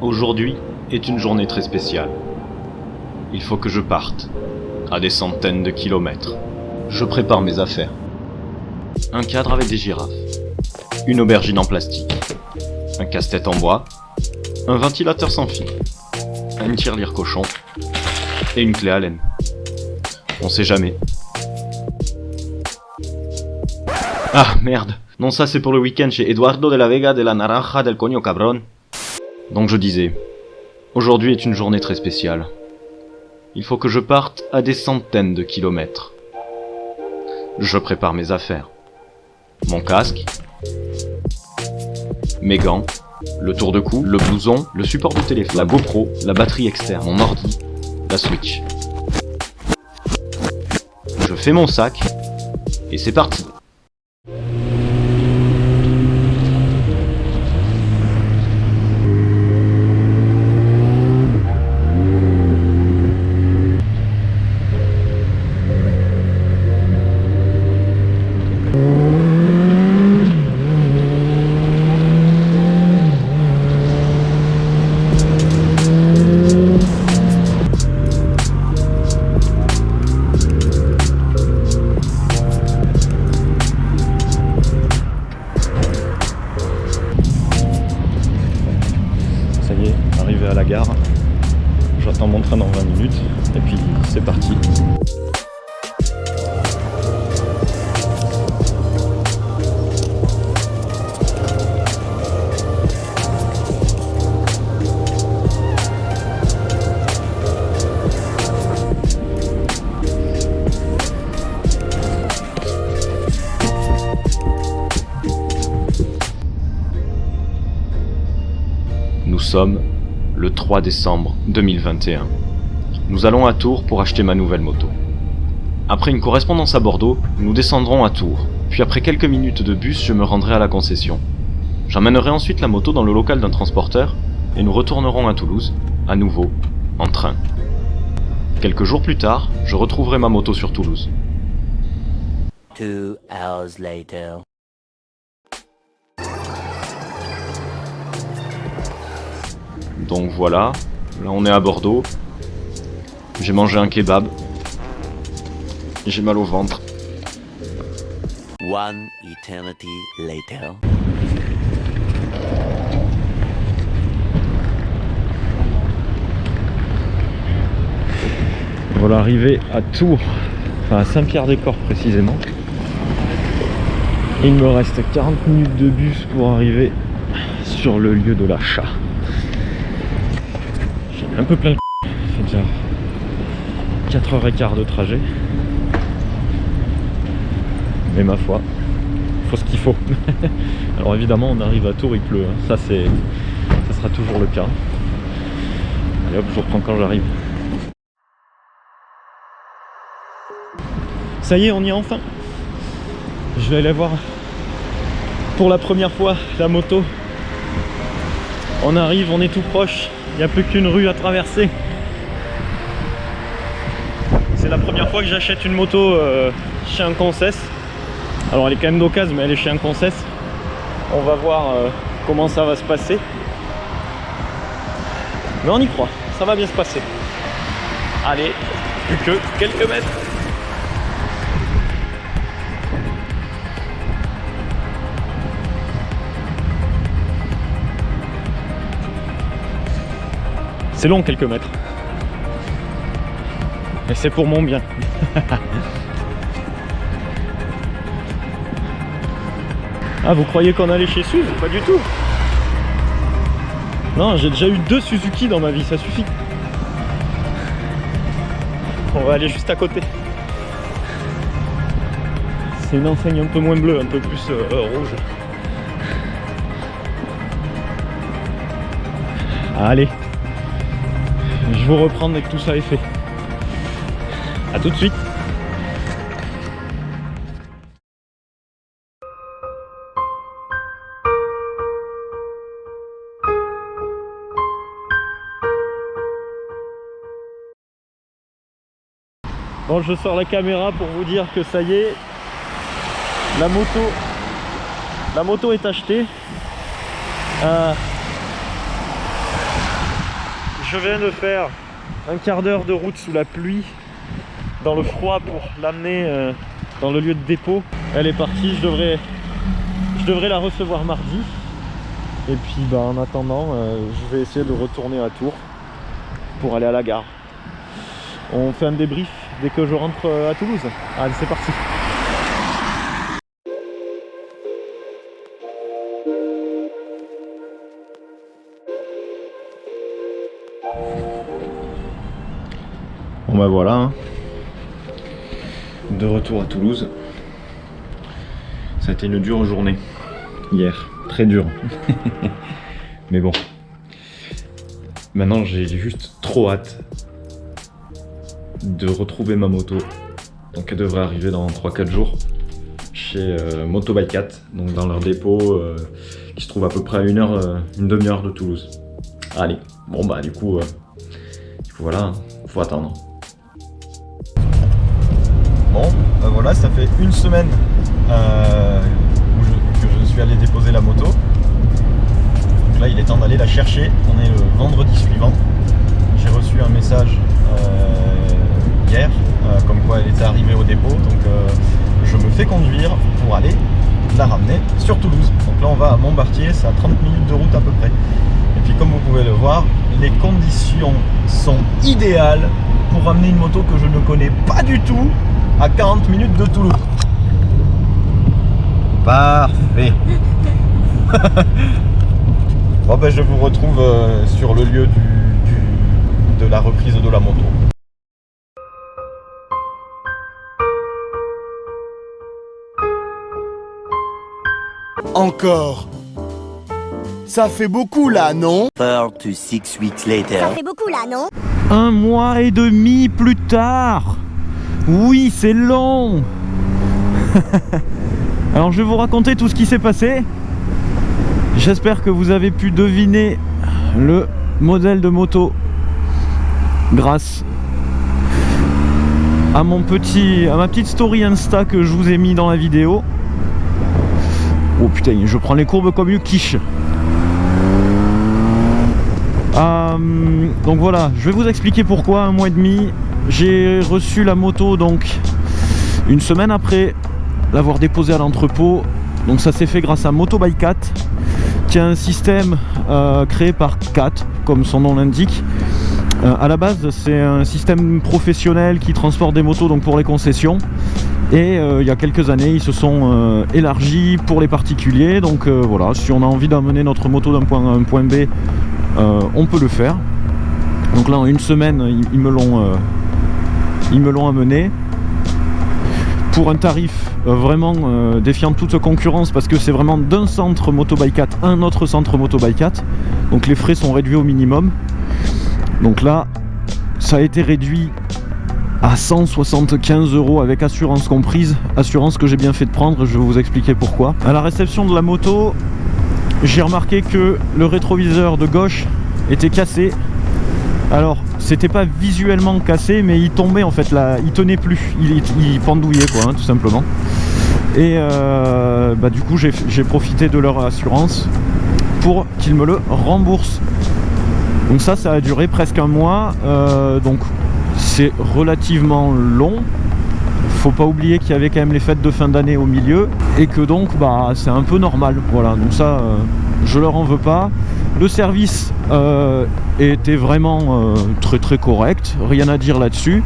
Aujourd'hui est une journée très spéciale. Il faut que je parte, à des centaines de kilomètres. Je prépare mes affaires. Un cadre avec des girafes, une aubergine en plastique, un casse-tête en bois, un ventilateur sans fil, un tirelire cochon et une clé à laine. On sait jamais. Ah merde, non, ça c'est pour le week-end chez Eduardo de la Vega de la Naranja del Coño Cabrón. Donc je disais, aujourd'hui est une journée très spéciale. Il faut que je parte à des centaines de kilomètres. Je prépare mes affaires. Mon casque, mes gants, le tour de cou, le blouson, le support du téléphone, la GoPro, la batterie externe, mon ordi, la Switch. Je fais mon sac, et c'est parti. Arrivé à la gare, j'attends mon train dans 20 minutes et puis c'est parti. Nous sommes le 3 décembre 2021. Nous allons à Tours pour acheter ma nouvelle moto. Après une correspondance à Bordeaux, nous descendrons à Tours. Puis après quelques minutes de bus, je me rendrai à la concession. J'emmènerai ensuite la moto dans le local d'un transporteur et nous retournerons à Toulouse, à nouveau, en train. Quelques jours plus tard, je retrouverai ma moto sur Toulouse. 2 hours later. Donc voilà, là on est à Bordeaux. J'ai mangé un kebab. J'ai mal au ventre. One eternity later. Voilà, arrivé à Tours, enfin à Saint-Pierre-des-Corps précisément. Il me reste 40 minutes de bus pour arriver sur le lieu de l'achat. J'ai un peu plein le c***, c'est déjà 4h15 de trajet. Mais ma foi, faut ce qu'il faut. Alors évidemment on arrive à Tours, il pleut, hein. Ça sera toujours le cas. Allez hop, je reprends quand j'arrive. Ça y est, on y est enfin. Je vais aller voir pour la première fois la moto. On arrive, on est tout proche. Il n'y a plus qu'une rue à traverser. C'est la première fois que j'achète une moto chez un concess. Alors elle est quand même d'occasion, mais elle est chez un concess. On va voir comment ça va se passer. Mais on y croit, ça va bien se passer. Allez, plus que quelques mètres. C'est long, quelques mètres. Et c'est pour mon bien. Ah, vous croyez qu'on allait chez Suze? Pas du tout. Non, j'ai déjà eu 2 Suzuki dans ma vie, ça suffit. On va aller juste à côté. C'est une enseigne un peu moins bleue, un peu plus rouge. Allez. Je vous reprends dès que tout ça est fait. A tout de suite. Bon, je sors la caméra pour vous dire que ça y est, la moto La moto est achetée. Je viens de faire un quart d'heure de route sous la pluie, dans le froid, pour l'amener dans le lieu de dépôt. Elle est partie, je devrais la recevoir mardi. Et puis bah, en attendant, je vais essayer de retourner à Tours pour aller à la gare. On fait un débrief dès que je rentre à Toulouse. Allez, c'est parti. Bon bah voilà, hein. De retour à Toulouse. Ça a été une dure journée hier, très dure. Mais bon, maintenant j'ai juste trop hâte de retrouver ma moto. Donc elle devrait arriver dans 3-4 jours chez Moto by Cat, donc dans leur dépôt qui se trouve à peu près à une demi-heure de Toulouse. Allez, bon bah du coup voilà, faut attendre. Bon, voilà, ça fait une semaine que je suis allé déposer la moto. Donc là, il est temps d'aller la chercher. On est le vendredi suivant. J'ai reçu un message hier, comme quoi elle était arrivée au dépôt. Donc je me fais conduire pour aller la ramener sur Toulouse. Donc là, on va à Montbartier, c'est à 30 minutes de route à peu près. Et puis comme vous pouvez le voir, les conditions sont idéales pour ramener une moto que je ne connais pas du tout à 40 minutes de Toulouse. Parfait. Bon ben je vous retrouve sur le lieu de la reprise de la moto. Encore. Ça fait beaucoup là, non? 4 to 6 weeks later. Ça fait beaucoup là, non? 1 mois et demi plus tard. Oui, c'est long. Alors je vais vous raconter tout ce qui s'est passé. J'espère que vous avez pu deviner le modèle de moto grâce à ma petite story Insta que je vous ai mis dans la vidéo. Oh putain, je prends les courbes comme une quiche. Donc voilà, je vais vous expliquer pourquoi 1 mois et demi. J'ai reçu la moto donc une semaine après l'avoir déposée à l'entrepôt. Donc ça s'est fait grâce à Moto by Cat, qui est un système créé par Cat, comme son nom l'indique. À la base, c'est un système professionnel qui transporte des motos donc pour les concessions. Et il y a quelques années, ils se sont élargis pour les particuliers. Donc voilà, si on a envie d'amener notre moto d'un point A à un point B, on peut le faire. Donc là, en une semaine, ils me l'ont amené pour un tarif vraiment défiant toute concurrence, parce que c'est vraiment d'un centre Moto by Cat à un autre centre Moto by Cat. Donc les frais sont réduits au minimum. Donc là, ça a été réduit à 175 € avec assurance comprise. Assurance que j'ai bien fait de prendre, je vais vous expliquer pourquoi. À la réception de la moto, j'ai remarqué que le rétroviseur de gauche était cassé. Alors, c'était pas visuellement cassé, mais il tombait en fait là, il tenait plus, il pendouillait quoi, hein, tout simplement. Et bah, du coup, j'ai profité de leur assurance pour qu'ils me le remboursent. Donc ça a duré presque 1 mois, donc c'est relativement long. Faut pas oublier qu'il y avait quand même les fêtes de fin d'année au milieu, et que donc bah c'est un peu normal. Voilà, donc ça, je leur en veux pas. Le service était vraiment très très correct, rien à dire là-dessus.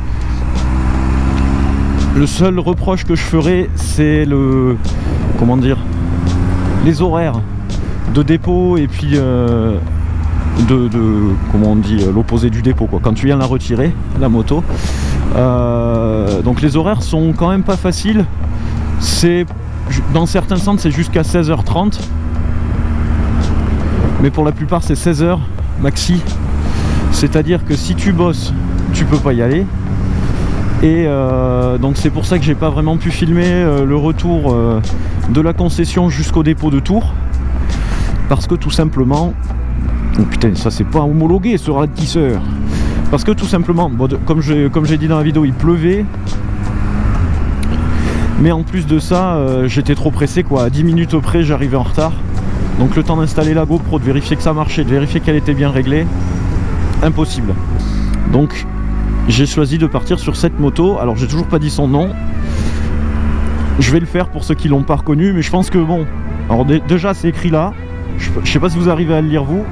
Le seul reproche que je ferais, c'est les horaires de dépôt, et puis comment on dit, l'opposé du dépôt quoi, quand tu viens la retirer, la moto. Donc les horaires sont quand même pas faciles. C'est dans certains centres c'est jusqu'à 16h30, mais pour la plupart c'est 16h maxi. C'est à dire que si tu bosses, tu peux pas y aller. Et donc c'est pour ça que j'ai pas vraiment pu filmer le retour de la concession jusqu'au dépôt de Tours, parce que tout simplement, oh putain, ça c'est pas homologué ce ralentisseur. Parce que tout simplement, bon, comme j'ai dit dans la vidéo, il pleuvait. Mais en plus de ça, j'étais trop pressé quoi. À 10 minutes près, j'arrivais en retard. Donc le temps d'installer la GoPro, de vérifier que ça marchait, de vérifier qu'elle était bien réglée, impossible. Donc j'ai choisi de partir sur cette moto. Alors j'ai toujours pas dit son nom. Je vais le faire pour ceux qui l'ont pas reconnu, mais je pense que bon. Alors déjà c'est écrit là. Je sais pas si vous arrivez à le lire vous.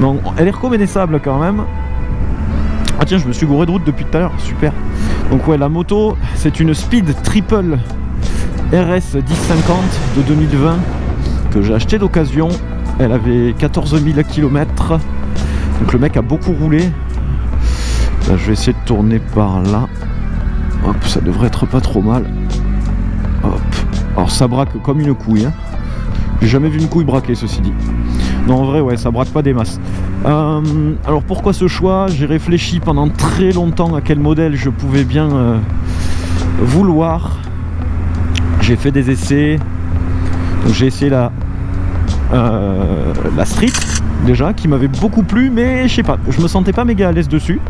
Non, elle est reconnaissable quand même. Ah tiens, je me suis gouré de route depuis tout à l'heure, super. Donc ouais, la moto, c'est une Speed Triple RS 1050 de 2020 que j'ai acheté d'occasion. Elle avait 14 000 km. Donc le mec a beaucoup roulé. Là, je vais essayer de tourner par là. Hop, ça devrait être pas trop mal. Hop. Alors ça braque comme une couille. Hein. J'ai jamais vu une couille braquer, ceci dit. Non, en vrai, ouais, ça braque pas des masses. Alors pourquoi ce choix? J'ai réfléchi pendant très longtemps à quel modèle je pouvais bien vouloir. J'ai fait des essais. Donc j'ai essayé la Street déjà, qui m'avait beaucoup plu, mais je sais pas, je me sentais pas méga à l'aise dessus.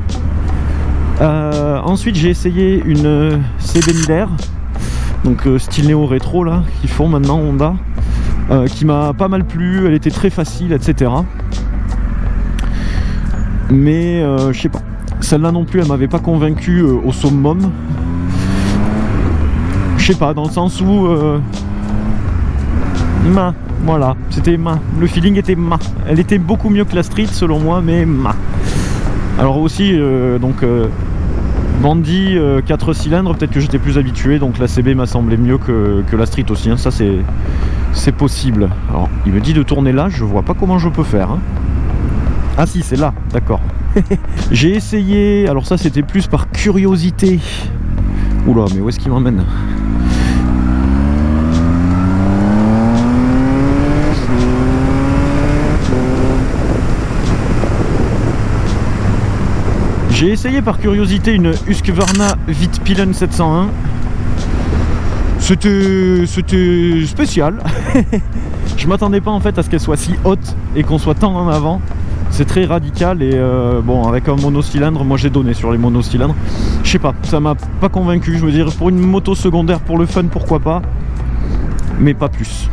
Ensuite j'ai essayé une CB 1000R, donc style néo rétro là, qu'ils font maintenant Honda, qui m'a pas mal plu, elle était très facile, etc. Mais je sais pas, celle-là non plus elle m'avait pas convaincu au summum. Je sais pas, dans le sens où voilà, c'était le feeling était elle était beaucoup mieux que la Street selon moi, mais alors aussi Bandy 4 cylindres, peut-être que j'étais plus habitué, donc la CB m'a semblé mieux que la Street aussi, hein. Ça c'est possible. Alors il me dit de tourner là, je vois pas comment je peux faire, hein. Ah si, c'est là, d'accord. J'ai essayé, alors ça c'était plus par curiosité. Oula, mais où est-ce qu'il m'emmène? J'ai essayé par curiosité une Husqvarna Vitpilen 701. C'était spécial. Je m'attendais pas en fait à ce qu'elle soit si haute et qu'on soit tant en avant. C'est très radical et bon, avec un monocylindre, moi j'ai donné sur les monocylindres. Je sais pas, ça m'a pas convaincu. Je veux dire, pour une moto secondaire, pour le fun, pourquoi pas, mais pas plus.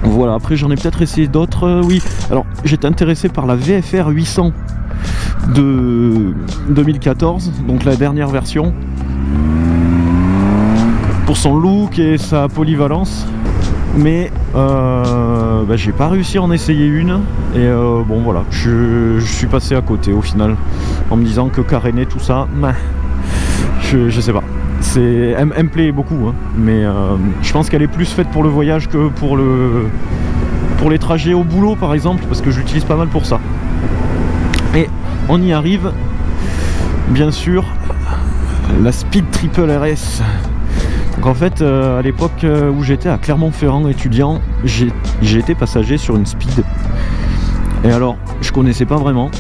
Voilà, après j'en ai peut-être essayé d'autres. Oui, alors j'étais intéressé par la VFR 800 de 2014, donc la dernière version, pour son look et sa polyvalence, mais j'ai pas réussi à en essayer une et bon voilà, je suis passé à côté au final en me disant que caréner tout ça, je sais pas, elle me plaît beaucoup, hein, mais je pense qu'elle est plus faite pour le voyage que pour les trajets au boulot par exemple, parce que je l'utilise pas mal pour ça. Et on y arrive, bien sûr, la Speed Triple RS. Donc en fait, à l'époque où j'étais à Clermont-Ferrand étudiant, j'ai été passager sur une Speed. Et alors, je connaissais pas vraiment.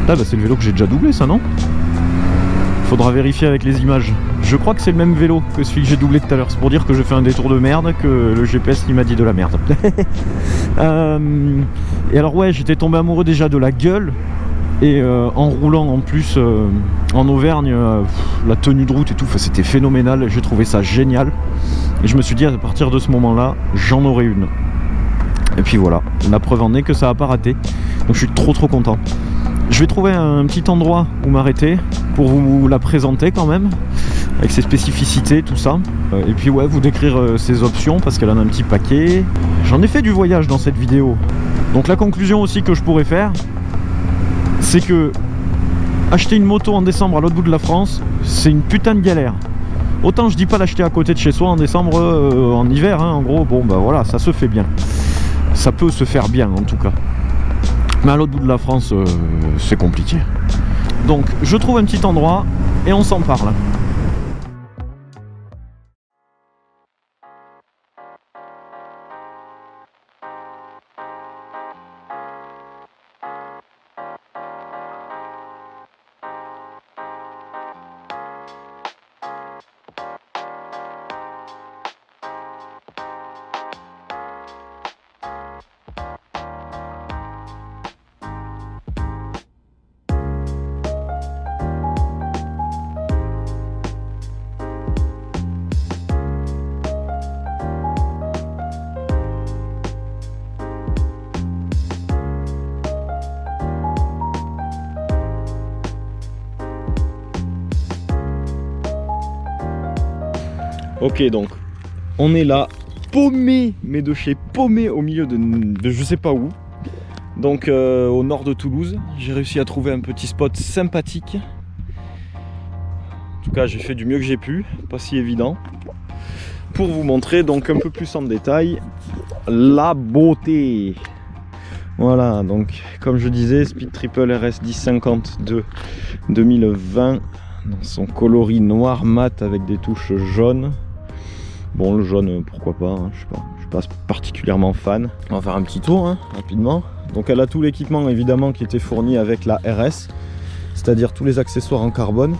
Ah bah c'est le vélo que j'ai déjà doublé, ça, non? Faudra vérifier avec les images. Je crois que c'est le même vélo que celui que j'ai doublé tout à l'heure. C'est pour dire que j'ai fait un détour de merde, que le GPS il m'a dit de la merde. Et alors ouais, j'étais tombé amoureux déjà de la gueule. Et en roulant en plus en Auvergne, la tenue de route et tout, c'était phénoménal. J'ai trouvé ça génial. Et je me suis dit à partir de ce moment-là, j'en aurai une. Et puis voilà, la preuve en est que ça n'a pas raté. Donc je suis trop content. Je vais trouver un petit endroit où m'arrêter pour vous la présenter quand même, avec ses spécificités, tout ça. Et puis ouais, vous décrire ses options parce qu'elle en a un petit paquet. J'en ai fait du voyage dans cette vidéo. Donc la conclusion aussi que je pourrais faire, c'est que acheter une moto en décembre à l'autre bout de la France, c'est une putain de galère. Autant je dis pas l'acheter à côté de chez soi en décembre, en hiver, hein, en gros, bon bah voilà, ça se fait bien. Ça peut se faire bien en tout cas. Mais à l'autre bout de la France, c'est compliqué. Donc je trouve un petit endroit et on s'en parle. Ok, donc on est là, paumé, mais de chez paumé au milieu de je sais pas où. Donc au nord de Toulouse, j'ai réussi à trouver un petit spot sympathique. En tout cas, j'ai fait du mieux que j'ai pu, pas si évident. Pour vous montrer donc un peu plus en détail la beauté. Voilà, donc comme je disais, Speed Triple RS 1050 de 2020 dans son coloris noir mat avec des touches jaunes. Bon, le jaune, pourquoi pas, hein, je suis pas particulièrement fan. On va faire un petit tour hein, rapidement. Donc elle a tout l'équipement évidemment qui était fourni avec la RS, c'est-à-dire tous les accessoires en carbone.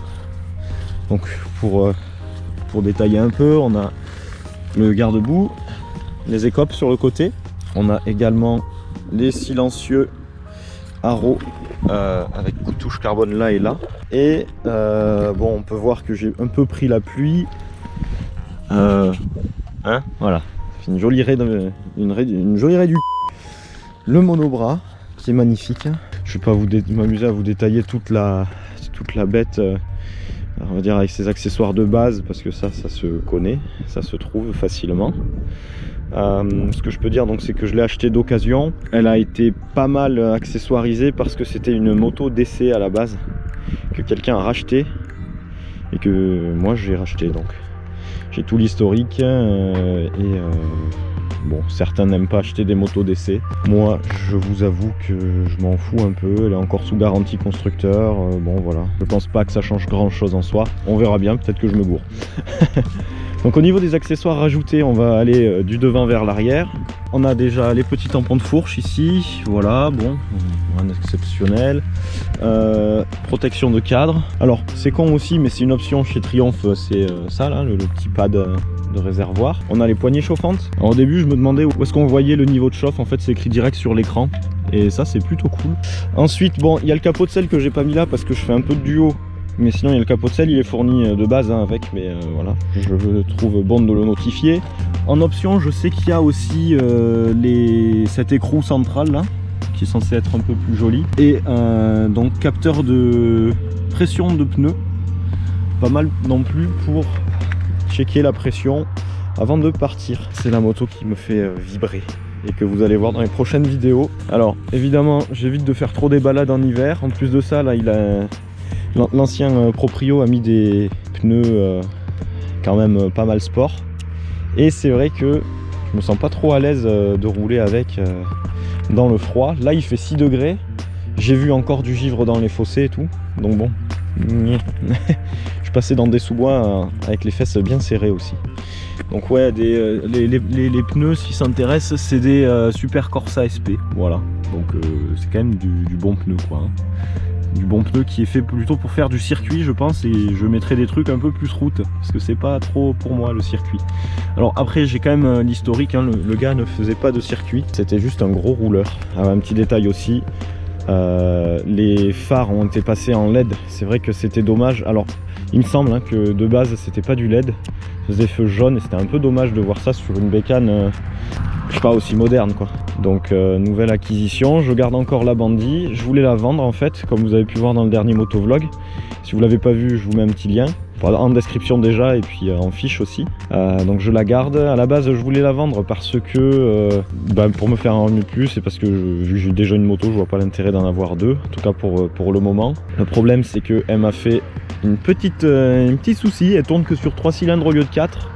Donc pour détailler un peu, on a le garde-boue, les écopes sur le côté. On a également les silencieux Arrow avec touche carbone là et là. Et bon, on peut voir que j'ai un peu pris la pluie. Voilà, ça fait une jolie raie du le monobras qui est magnifique. Je vais pas m'amuser à vous détailler toute la bête, on va dire avec ses accessoires de base, parce que ça se connaît, ça se trouve facilement. Ce que je peux dire donc, c'est que je l'ai acheté d'occasion. Elle a été pas mal accessoirisée parce que c'était une moto d'essai à la base que quelqu'un a racheté et que moi j'ai racheté. Donc j'ai tout l'historique bon, certains n'aiment pas acheter des motos d'essai. Moi, je vous avoue que je m'en fous un peu. Elle est encore sous garantie constructeur. Bon, voilà. Je pense pas que ça change grand chose en soi. On verra bien, peut-être que je me bourre. Donc au niveau des accessoires rajoutés, on va aller du devant vers l'arrière. On a déjà les petits tampons de fourche ici. Voilà, bon, un exceptionnel. Protection de cadre. Alors, c'est con aussi, mais c'est une option chez Triumph. C'est ça, là, le petit pad de réservoir. On a les poignées chauffantes. Alors, au début je me demandais où est-ce qu'on voyait le niveau de chauffe. En fait c'est écrit direct sur l'écran et ça c'est plutôt cool. Ensuite bon, il y a le capot de selle que j'ai pas mis là parce que je fais un peu de duo, mais sinon il y a le capot de selle, il est fourni de base hein, avec, mais voilà, je trouve bon de le notifier. En option je sais qu'il y a aussi cet écrou central là qui est censé être un peu plus joli, et donc capteur de pression de pneus, pas mal non plus pour checker la pression avant de partir. C'est la moto qui me fait vibrer et que vous allez voir dans les prochaines vidéos. Alors évidemment j'évite de faire trop des balades en hiver. En plus de ça là, l'ancien proprio a mis des pneus quand même pas mal sport, et c'est vrai que je me sens pas trop à l'aise de rouler avec dans le froid. Là il fait 6 degrés, j'ai vu encore du givre dans les fossés et tout, donc bon passer dans des sous-bois avec les fesses bien serrées aussi. Donc ouais, les pneus, si ça t'intéresse, c'est des Super Corsa SP, voilà. Donc c'est quand même du bon pneu quoi, hein. Du bon pneu qui est fait plutôt pour faire du circuit je pense, et je mettrai des trucs un peu plus route parce que c'est pas trop pour moi le circuit. Alors après j'ai quand même l'historique, hein, le gars ne faisait pas de circuit, c'était juste un gros rouleur. Alors, un petit détail aussi, les phares ont été passés en LED, c'est vrai que c'était dommage. Alors il me semble hein, que de base c'était pas du LED, ça faisait feu jaune et c'était un peu dommage de voir ça sur une bécane je sais pas, aussi moderne quoi. Donc nouvelle acquisition, je garde encore la Bandit, je voulais la vendre en fait, comme vous avez pu voir dans le dernier motovlog. Si vous l'avez pas vu, je vous mets un petit lien en description déjà, et puis en fiche aussi. Donc je la garde. À la base je voulais la vendre parce que pour me faire un revenu plus, et parce que vu que j'ai déjà une moto, je vois pas l'intérêt d'en avoir deux, en tout cas pour le moment. Le problème c'est que elle m'a fait un petit souci, elle tourne que sur 3 cylindres au lieu de 4.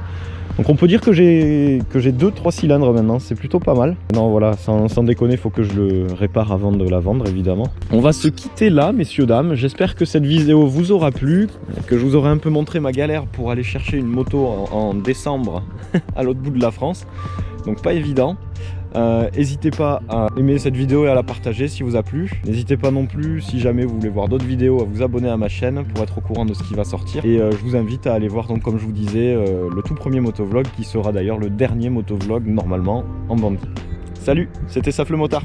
Donc on peut dire que j'ai 2-3 cylindres maintenant, c'est plutôt pas mal. Non voilà, sans déconner, il faut que je le répare avant de la vendre évidemment. On va se quitter là messieurs dames, j'espère que cette vidéo vous aura plu, que je vous aurai un peu montré ma galère pour aller chercher une moto en décembre à l'autre bout de la France. Donc pas évident. N'hésitez pas à aimer cette vidéo et à la partager si vous a plu. N'hésitez pas non plus, si jamais vous voulez voir d'autres vidéos, à vous abonner à ma chaîne pour être au courant de ce qui va sortir. Et je vous invite à aller voir, donc comme je vous disais, le tout premier motovlog, qui sera d'ailleurs le dernier motovlog normalement en Bandit. Salut, c'était Saf le motard.